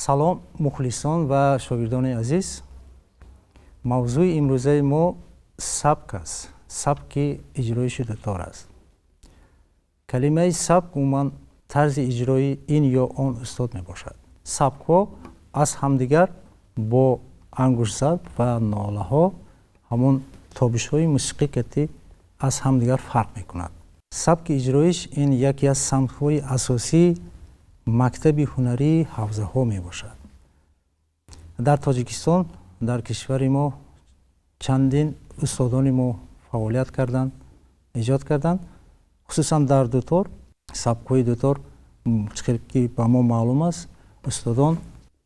салом мухлисон ва шогирдони азиз. мавзӯи имрӯзаи мо сабк аст. сабки иҷроиши дутор аст. калимаи сабк умуман тарзи иҷрои ин ё он устод мебошад. сабкҳо аз ҳамдигар бо ангуштзад ва нолаҳо ҳамон тобишҳои мусиқӣ ки аз ҳамдигар фарқ мекунад. сабки иҷроиш ин яке аз самтҳои асосии мактаби ҳунарии ҳавзаҳо мебошад. дар тоҷикистон, дар кишвари мо чандин устодони мо фаъолият карданд, иҷод карданд. хусусан дар дутор, сабкҳои дутор чӣ ки ба мо маълум аст, устодон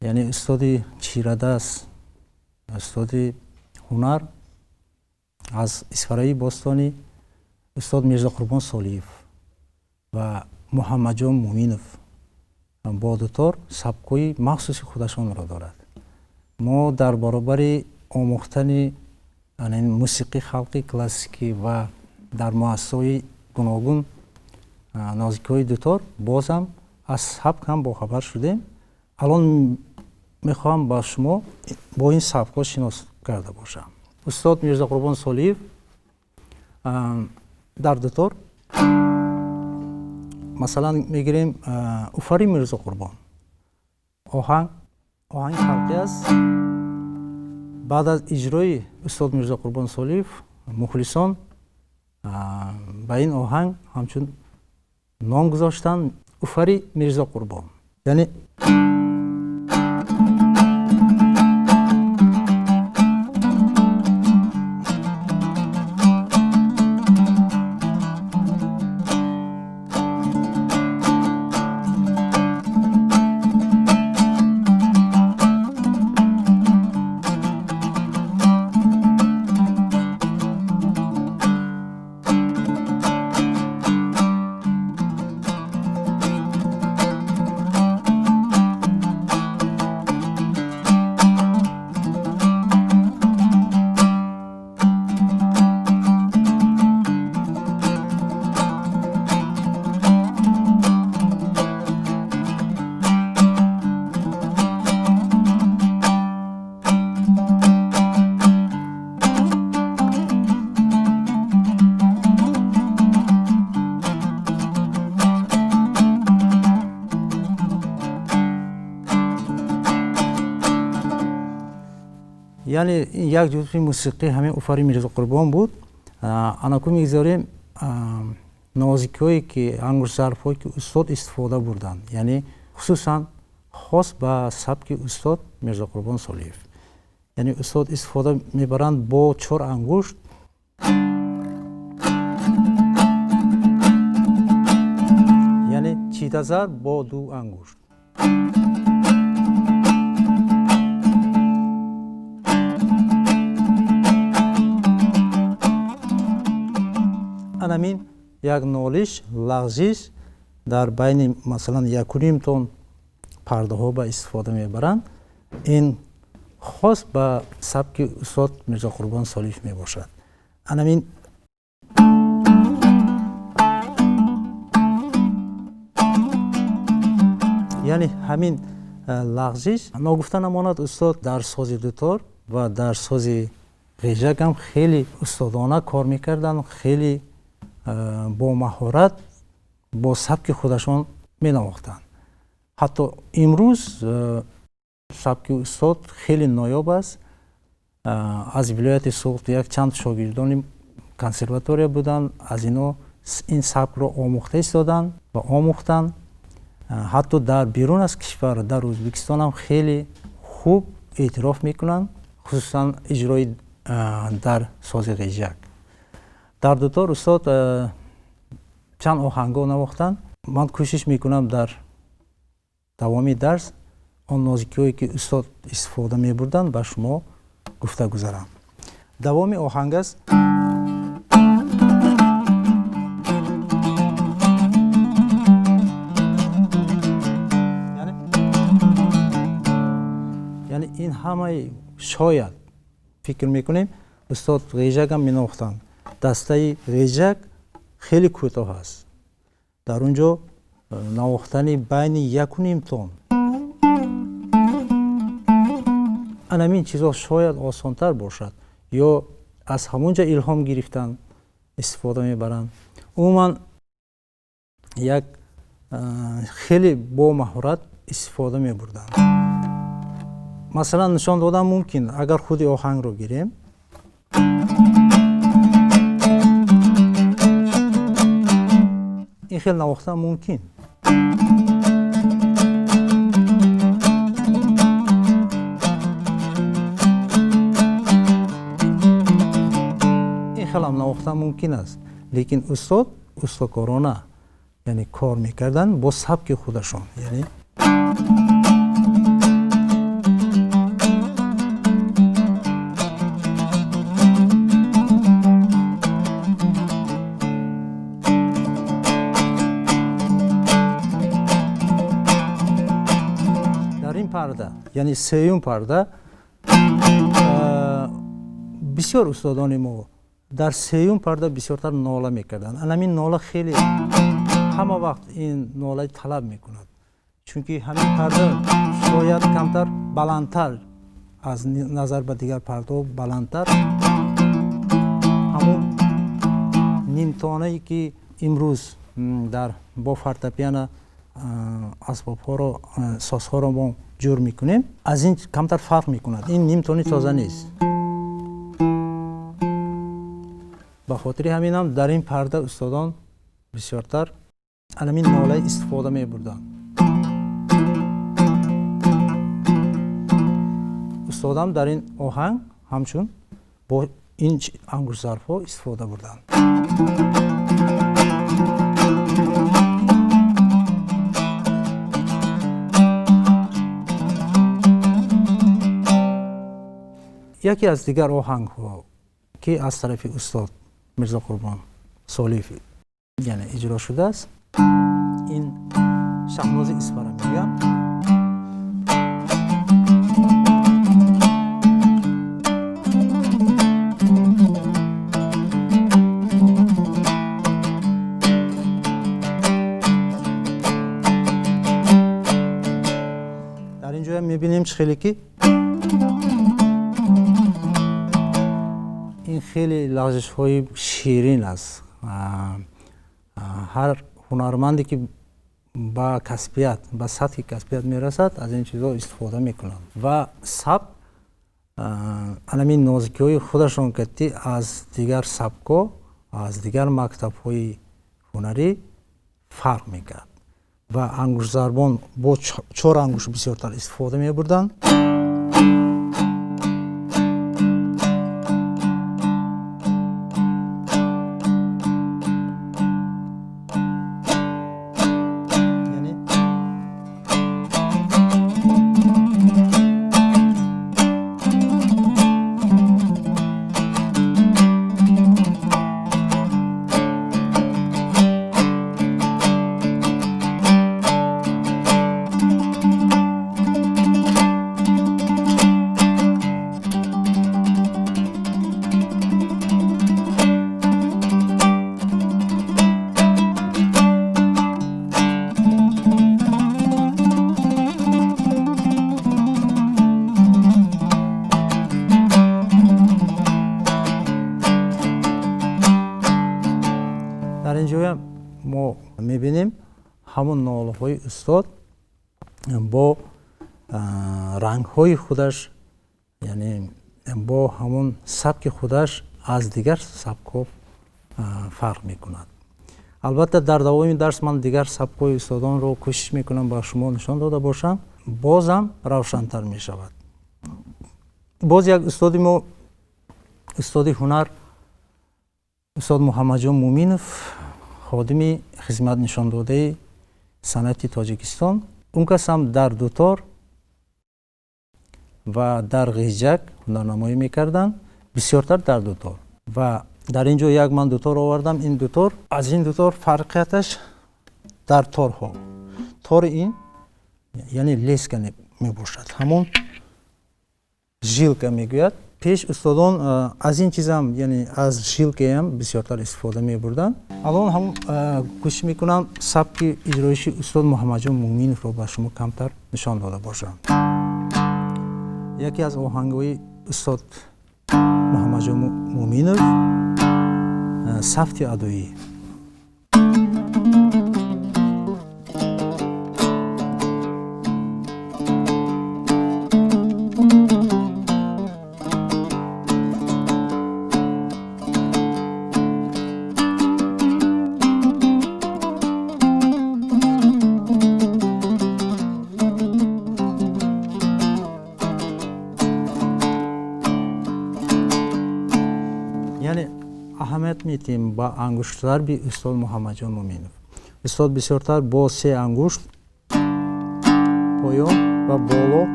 яъне устоди чирадаст, устоди ҳунар аз исфараи бостонӣ устод Мирзо Қурбон Солиев ва Муҳаммадҷон Муъминов бо дутор сабкҳои махсуси худашонро дорад. мо дар баробари омӯхтани мусиқи халқи классикӣ ва дар муассисаҳои гуногун нозикҳои дутор бозам аз сабк ҳам бохабар шудем. алон мехоҳам ба шумо бо ин сабкҳо шинос карда бошам. устод Мирзо Қурбон Солиев дар дутор масалан мегирем уфари Мирзо Қурбон оҳанг халқӣ аст. баъд аз иҷрои устод Мирзо Қурбон Солиев мухлисон ба ин оҳанг ҳамчун ном гузоштанд уфари Мирзо Қурбон. яъне яъне як ҷузъи мусиқӣ ҳамин уфари Мирзо Қурбон буд. анаку мегзорем нозикҳое ки ангуштзарфҳое ки устод истифода бурданд, яъне хусусан хос ба сабки устод Мирзо Қурбон Солиев. яъне устод истифода мебаранд бо 4 ангушт. яъне чидазар бо 2 ангушт. анамин як нолиш, лағжиш дар байни масалан 1.5 тон пардаҳо ба истифода мебаранд. ин хос ба сабки устод Мирзо Қурбон Солиев мебошад. анамин яъне ҳамин лағжиш ногуфта намонад устод дар сози дутор ва дар сози ғижак ҳам хеле устодона кор мекарданд, хеле бо маҳорат бо сабки худашон менавохтанд. ҳатто имрӯз сабки устод хеле ноёб аст. аз вилояти суғд як чанд шогирдони консерватория буданд, аз ино ин сабкро омӯхта истоданд ва омӯхтанд. ҳатто дар берун аз кишвар, дар Ӯзбекистон ҳам хеле хуб эътироф мекунанд, хусусан иҷрои дар сози ғижак. дар дутор устод чанд оҳангҳо навохтанд. ман кӯшиш мекунам дар давоми дарс он нозикиҳое ки устод истифода мебурданд ба шумо гуфта гузарам. давоми оҳанг аст. яъне ин ҳамаи шояд фикр мекунем устод ғижакам менавохтанд. дастаи ғижак хеле кӯтоҳ аст. дар он ҷо навохтани байни 1.5 тон анамин чизо шояд осонтар бошад ё аз ҳамонҷа илҳом гирифтан истифода мебаранд. умуман як хеле бо маҳорат истифода мебурданд. масалан нишон додан мумкин, агар худи оҳангро гирем, ин хел навохтан мумкин. ин хелам навохтан мумкин аст, лекин устокорона яъне кор мекардан бо сабки худашон. яъне парда, яъне сеюм парда, бисёр устодони мо дар сеюм парда бисёртар нола мекарданд. анамин нола хеле ҳама вақт ин нола талаб мекунад, чунки ҳамин парда шояд камтар баландтар аз назар ба дигар пардаҳо баландтар. ҳамон нимтонае ки имрӯз дар бо фортепиано асбобҳоро созҳоро мо ҷур мекунем, аз ин камтар фарқ мекунад. ин нимтони тоза нест. ба хотири ҳаминам дар ин парда устодон бисёртар анамин нола истифода мебурданд. устодам дар ин оҳанг ҳамчун бо ин ангушзарфҳо истифода бурданд. яке аз дигар оҳангҳо ки аз тарафи устод Мирзо Қурбон Солиев яъне иҷро шудааст, ин шаҳнози испара мегӯям. дар ин ҷоя мебинем чӣ хеле ки ин хеле лағжишҳои ширин аст. ҳар ҳунарманде ки ба касбият, ба сатҳи касбият мерасад, аз ин чизҳо истифода мекунанд ва сабк анамин нозикиҳои худашон кати аз дигар сабкҳо, аз дигар мактабҳои ҳунарӣ фарқ мекард ва ангушзарбон бо 4 ангуш бисёртар истифода мебурданд. дар ин ҷоя мо мебинем ҳамон нолаҳои устод бо рангҳои худаш, яъне бо ҳамон сабки худаш аз дигар сабкҳо фарқ мекунад. албатта дар давоми дарс ман дигар сабкҳои устодонро кӯшиш мекунам ба шумо нишон дода бошам, бозам равшантар мешавад. боз як устоди мо, устоди ҳунар, устод Муҳаммадҷон Муминов, ходими хизматнишондодаи санъати Тоҷикистон, он касам дар дутор ва дар ғиҷак ҳунарнамоӣ мекарданд, бисёртар дар дутор. ва дар ин ҷо як ман дутор овардам. ин дутор, аз ин дутор фарқияташ дар торҳо. тори ин яъне леска мебошад, ҳамон жилка мегӯяд. пеш устодон аз ин чизам, яъне аз жилкаам бисёртар истифода мебурданд. алон ҳам кӯшиш мекунам сабки иҷроиши устод Муҳаммадҷон Муминовро ба шумо камтар нишон дода бошам. یکی از آهنگ‌های استاد محمدجان مومینов سفت ادایی. یعنی اهمیت میتیم با انگشتر به استاد محمدجان مومینов. استاد بسیارتر با 3 انگشت پایان و بالا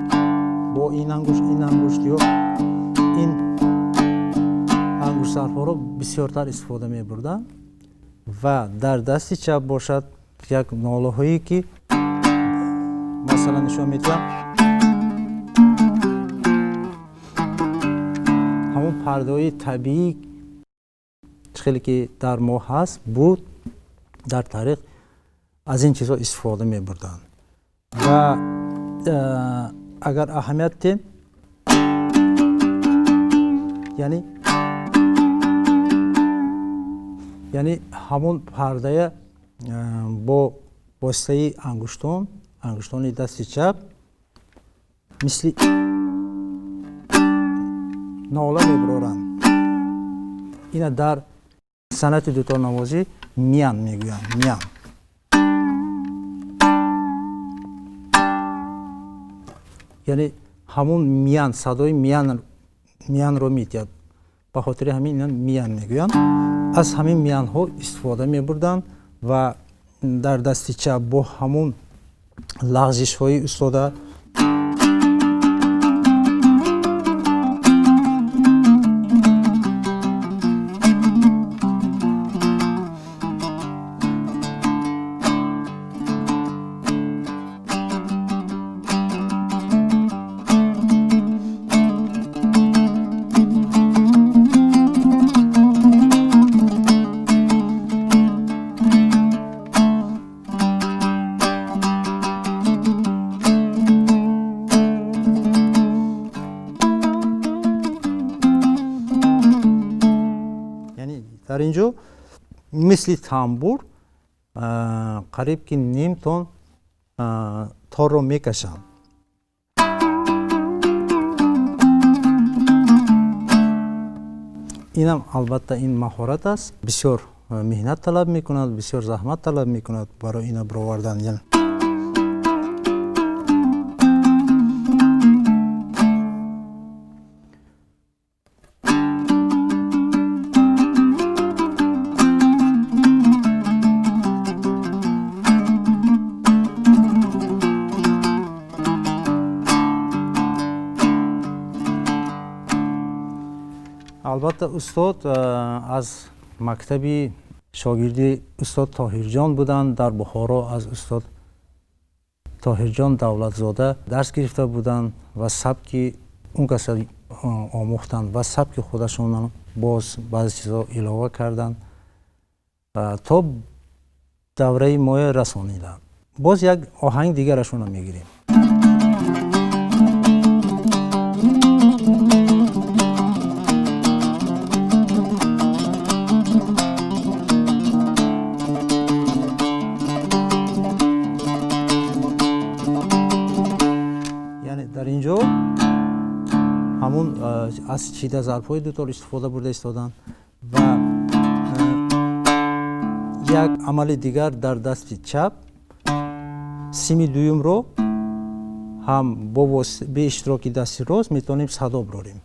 با این انگشت یا این انگشترها رو بسیارتر استفاده میبردن و در دست چپ باشد یک ناله هایی که مثلا نشون میدم همون پرده های طبیعی خیلی که در ما هست بود در تاریخ از این چیزها استفاده می بردن و اگر اهمیت دیم یعنی همون پرده با واسطه انگشتان دست چپ مثل ناله می برارن. اینا در سنت دوتار نوازی میان میگوین. میان یعنی همون میان صدای میان رو میتید. به خاطر همین اینا میان میگوین. از همین میان ها استفاده میبردن و در دست چپ با همون لغزش های استاده در اینجا مثل تنبور قریب که نیم تن تار رو میکشم. اینم البته این مهارت است، بسیار مهنت طلب میکند، بسیار زحمت طلب میکند برای اینا برآوردن. یعنی البته استاد از مکتبی شاگردی استاد طاهرجان بودند. در بخارا از استاد طاهرجان دولتزاده درس گرفته بودند و سبک اون کسی آموختند و سبک خودشون باز بعضی چیزا علاوه کردند تا دوره ما رسانیدند. باز یک آهنگ دیگرشون رو میگیریم. در اینجا همون از چیده ظرف‌های دوتار استفاده برده استادن و یک عمل دیگر در دست چپ سیم دویم رو هم به اشتراک دست راست میتونیم صدا براریم.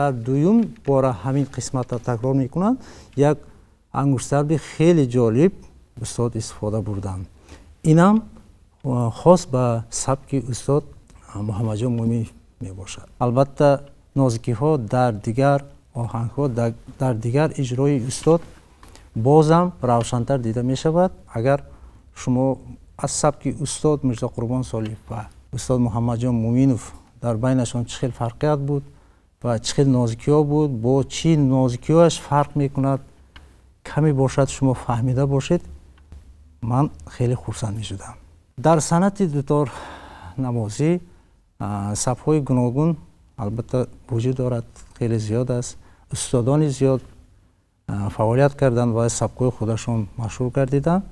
дар дуюм бора ҳамин қисматро такрор мекунанд. Як ангуштарби хеле ҷолиб устод истифода бурданд. Инам хос ба сабки устод муҳаммадҷон мӯминов мебошад. Албатта нозикиҳо дар дигар оҳангҳо, дар дигар иҷрои устод бозам равшантар дида мешавад. Агар шумо аз сабки устод Мирзо Қурбон Солиҳ ва устод Муҳаммадҷон Мӯминов дар байнашон чӣ хел фарқият буд ва чӣ хел нозикиҳо буд, бо чӣ нозикиҳояш фарқ мекунад, каме бошад шумо фаҳмида бошед, ман хеле хурсанд мешудам. Дар санъати дутор намозӣ сабҳои гуногун албатта вуҷуд дорад, хеле зиёд аст. устодони зиёд фаъолият карданд ва сабқҳои худашон машҳур гардиданд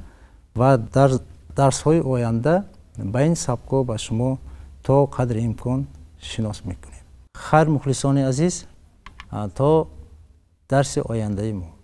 ва дар дарсҳои оянда ба ин сабқҳо ба шумо то қадри имкон шинос мекунем. хайр мухлисони азиз, то дарси ояндаи мо.